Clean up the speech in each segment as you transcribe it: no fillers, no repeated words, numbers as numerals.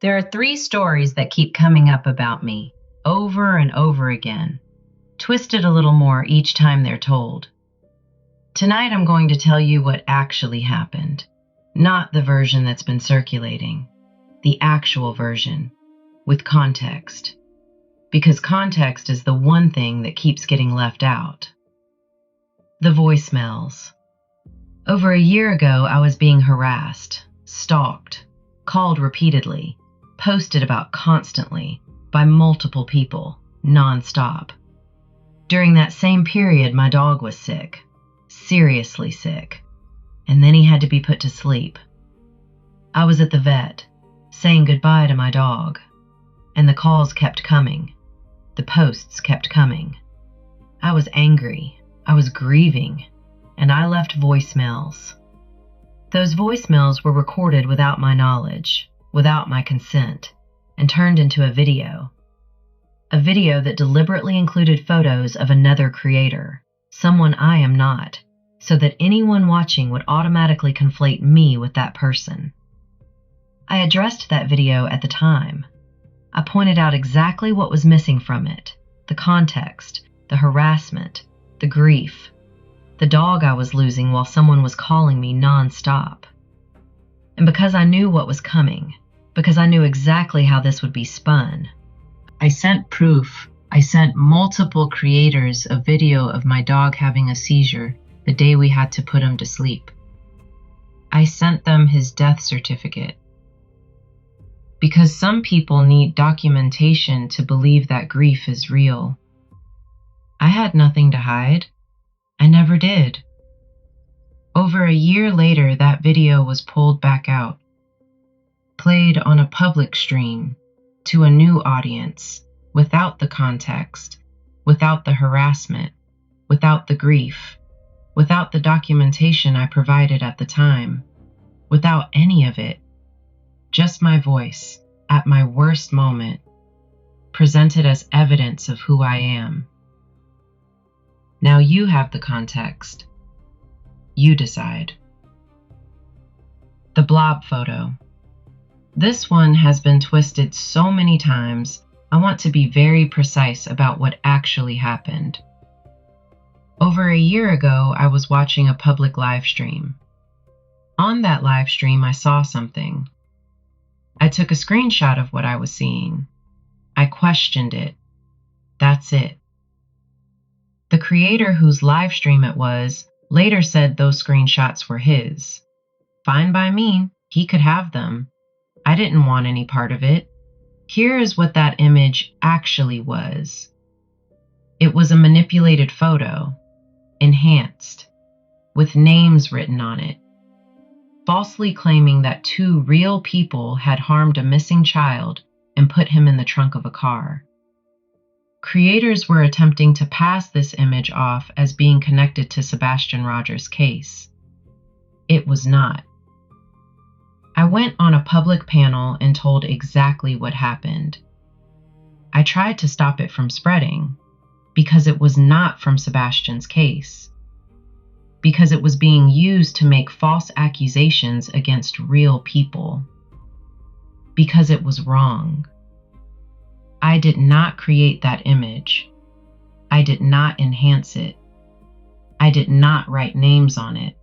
There are three stories that keep coming up about me, over and over again, twisted a little more each time they're told. Tonight I'm going to tell you what actually happened, not the version that's been circulating, the actual version, with context. Because context is the one thing that keeps getting left out. The voicemails. Over a year ago, I was being harassed, stalked, called repeatedly, posted about constantly by multiple people, nonstop. During that same period, my dog was sick, seriously sick, and then he had to be put to sleep. I was at the vet, saying goodbye to my dog, and the calls kept coming. The posts kept coming. I was angry, I was grieving, and I left voicemails. Those voicemails were recorded without my knowledge, without my consent, and turned into a video. A video that deliberately included photos of another creator, someone I am not, so that anyone watching would automatically conflate me with that person. I addressed that video at the time. I pointed out exactly what was missing from it, the context, the harassment, the grief, the dog I was losing while someone was calling me nonstop. And because I knew what was coming, because I knew exactly how this would be spun, I sent proof. I sent multiple creators a video of my dog having a seizure the day we had to put him to sleep. I sent them his death certificate. Because some people need documentation to believe that grief is real. I had nothing to hide. I never did. Over a year later, that video was pulled back out, played on a public stream to a new audience, without the context, without the harassment, without the grief, without the documentation I provided at the time, without any of it. Just my voice, at my worst moment, presented as evidence of who I am. Now you have the context. You decide. The blob photo. This one has been twisted so many times, I want to be very precise about what actually happened. Over a year ago, I was watching a public live stream. On that live stream, I saw something. I took a screenshot of what I was seeing. I questioned it. That's it. The creator whose live stream it was later said those screenshots were his. Fine by me, he could have them. I didn't want any part of it. Here is what that image actually was. It was a manipulated photo, enhanced, with names written on it, falsely claiming that two real people had harmed a missing child and put him in the trunk of a car. Creators were attempting to pass this image off as being connected to Sebastian Rogers' case. It was not. I went on a public panel and told exactly what happened. I tried to stop it from spreading because it was not from Sebastian's case, because it was being used to make false accusations against real people, because it was wrong. I did not create that image. I did not enhance it. I did not write names on it.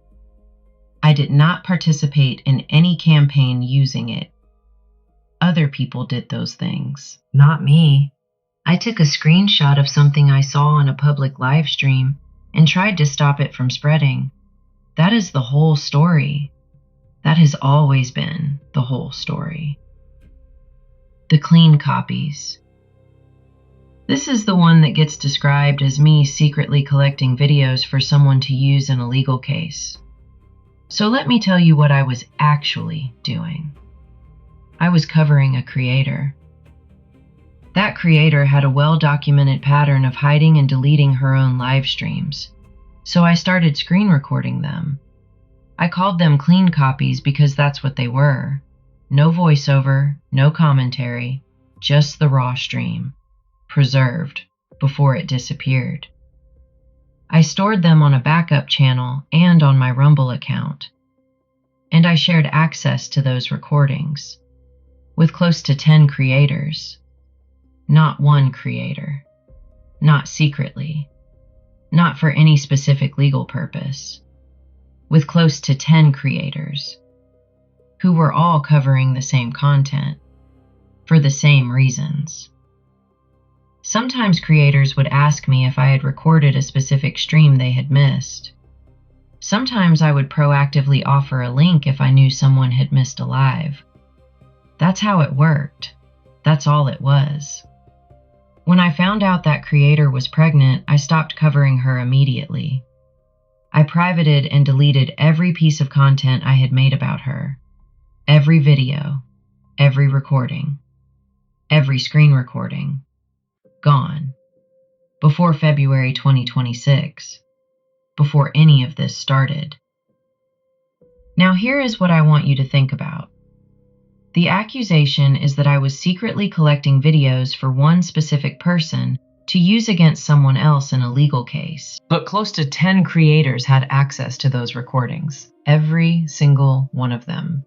I did not participate in any campaign using it. Other people did those things, not me. I took a screenshot of something I saw on a public live stream and tried to stop it from spreading. That is the whole story. That has always been the whole story. The clean copies. This is the one that gets described as me secretly collecting videos for someone to use in a legal case. So let me tell you what I was actually doing. I was covering a creator. That creator had a well-documented pattern of hiding and deleting her own live streams, so I started screen recording them. I called them clean copies because that's what they were. No voiceover, no commentary, just the raw stream, preserved before it disappeared. I stored them on a backup channel and on my Rumble account, and I shared access to those recordings. with close to 10 creators. Not one creator. Not secretly. Not for any specific legal purpose. With close to 10 creators, who were all covering the same content, for the same reasons. Sometimes creators would ask me if I had recorded a specific stream they had missed. Sometimes I would proactively offer a link if I knew someone had missed a live. That's how it worked. That's all it was. When I found out that creator was pregnant, I stopped covering her immediately. I privated and deleted every piece of content I had made about her. Every video, every recording, every screen recording. Gone. Before February 2026. Before any of this started. Now here is what I want you to think about. The accusation is that I was secretly collecting videos for one specific person to use against someone else in a legal case. But close to 10 creators had access to those recordings. Every single one of them.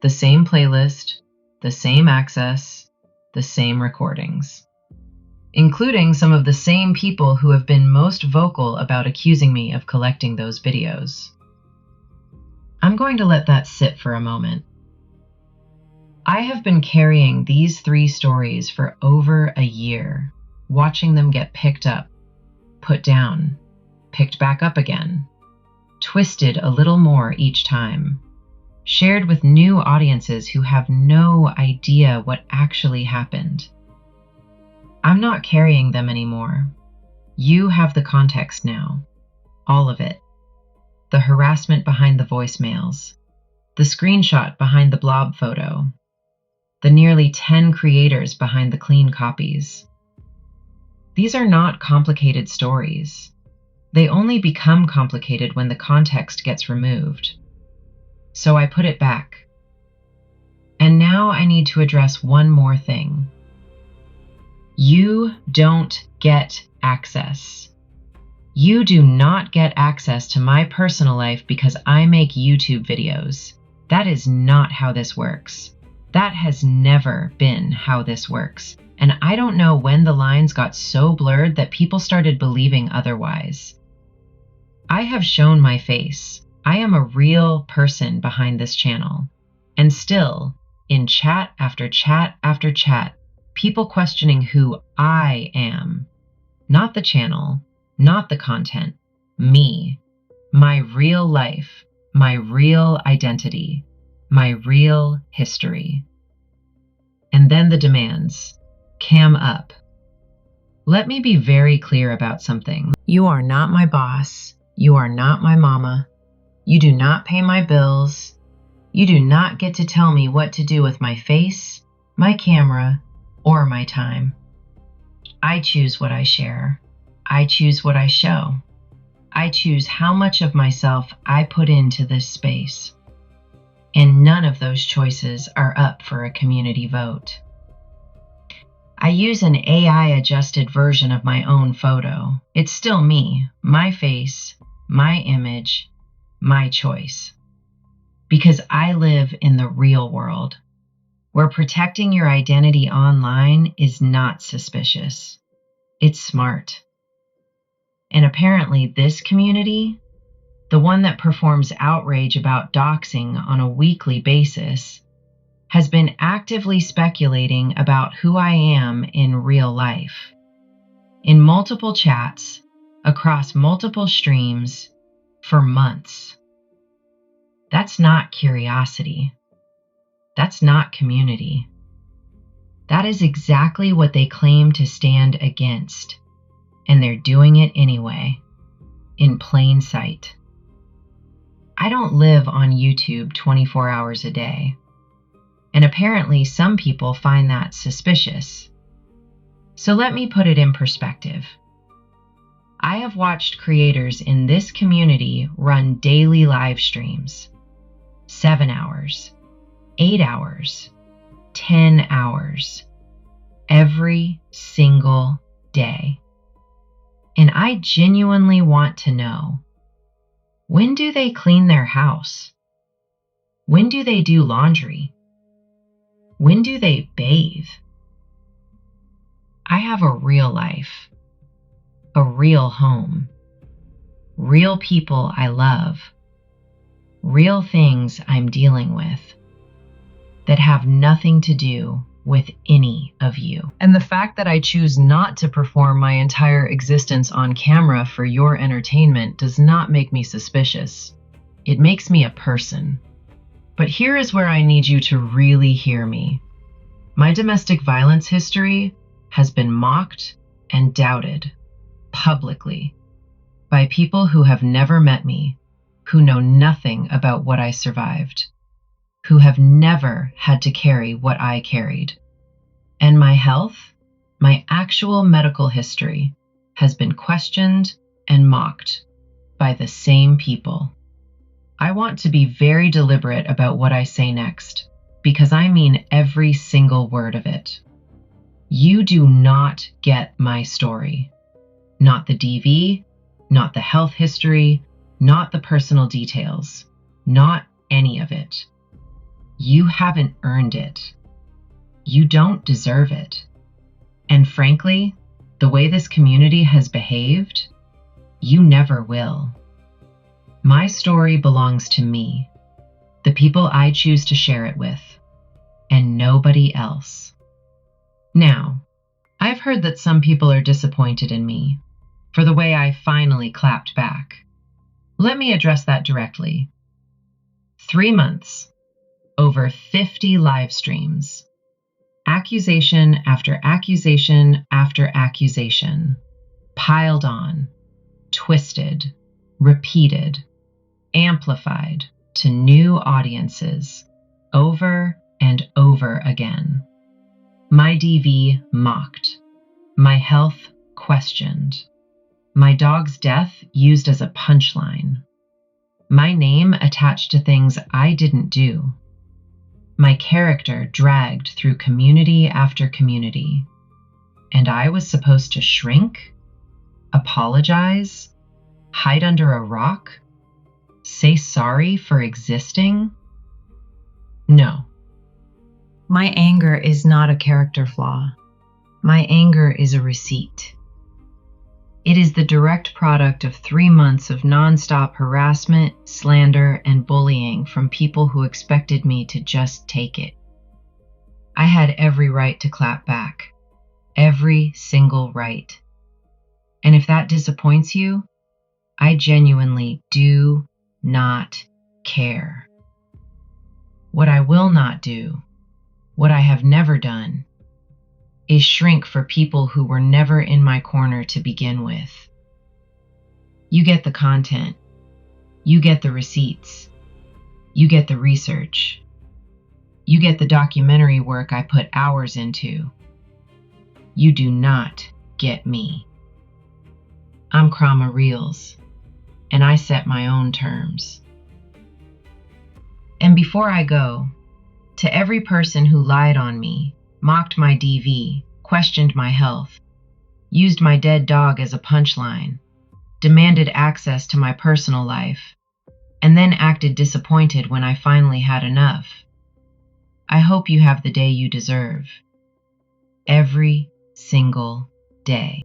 The same playlist, the same access, the same recordings. Including some of the same people who have been most vocal about accusing me of collecting those videos. I'm going to let that sit for a moment. I have been carrying these 3 stories for over a year, watching them get picked up, put down, picked back up again, twisted a little more each time, shared with new audiences who have no idea what actually happened. I'm not carrying them anymore. You have the context now. All of it. The harassment behind the voicemails. The screenshot behind the blob photo. The nearly 10 creators behind the clean copies. These are not complicated stories. They only become complicated when the context gets removed. So I put it back. And now I need to address one more thing. You don't get access. You do not get access to my personal life because I make YouTube videos. That is not how this works. That has never been how this works. And I don't know when the lines got so blurred that people started believing otherwise. I have shown my face. I am a real person behind this channel. And still, in chat after chat after chat, people questioning who I am. Not the channel, not the content, me. My real life, my real identity, my real history. And then the demands. Cam up. Let me be very clear about something. You are not my boss. You are not my mama. You do not pay my bills. You do not get to tell me what to do with my face, my camera, or my time. I choose what I share. I choose what I show. I choose how much of myself I put into this space. And none of those choices are up for a community vote. I use an AI-adjusted version of my own photo. It's still me, my face, my image, my choice. Because I live in the real world, where protecting your identity online is not suspicious. It's smart. And apparently this community, the one that performs outrage about doxing on a weekly basis, has been actively speculating about who I am in real life. In multiple chats, across multiple streams, for months. That's not curiosity. That's not community. That is exactly what they claim to stand against, and they're doing it anyway, in plain sight. I don't live on YouTube 24 hours a day, and apparently some people find that suspicious. So let me put it in perspective. I have watched creators in this community run daily live streams, 7 hours, 8 hours, 10 hours, every single day. And I genuinely want to know, when do they clean their house? When do they do laundry? When do they bathe? I have a real life, a real home, real people I love, real things I'm dealing with that have nothing to do with any of you. And the fact that I choose not to perform my entire existence on camera for your entertainment does not make me suspicious. It makes me a person. But here is where I need you to really hear me. My domestic violence history has been mocked and doubted publicly by people who have never met me, who know nothing about what I survived, who have never had to carry what I carried. And my health, my actual medical history, has been questioned and mocked by the same people. I want to be very deliberate about what I say next, because I mean every single word of it. You do not get my story. Not the DV, not the health history, not the personal details, not any of it. You haven't earned it. You don't deserve it. And frankly, the way this community has behaved, you never will. My story belongs to me, the people I choose to share it with, and nobody else. Now, I've heard that some people are disappointed in me for the way I finally clapped back. Let me address that directly. 3 months, over 50 live streams, accusation after accusation after accusation, piled on, twisted, repeated, amplified to new audiences over and over again. My DV mocked, my health questioned, my dog's death used as a punchline, my name attached to things I didn't do, my character dragged through community after community, and I was supposed to shrink, apologize, hide under a rock, say sorry for existing? No. My anger is not a character flaw. My anger is a receipt. It is the direct product of 3 months of nonstop harassment, slander, and bullying from people who expected me to just take it. I had every right to clap back. Every single right. And if that disappoints you, I genuinely do not care. What I will not do, what I have never done, is shrink for people who were never in my corner to begin with. You get the content. You get the receipts. You get the research. You get the documentary work I put hours into. You do not get me. I'm Crama Reels, and I set my own terms. And before I go, to every person who lied on me, mocked my DV, questioned my health, used my dead dog as a punchline, demanded access to my personal life, and then acted disappointed when I finally had enough, I hope you have the day you deserve. Every single day.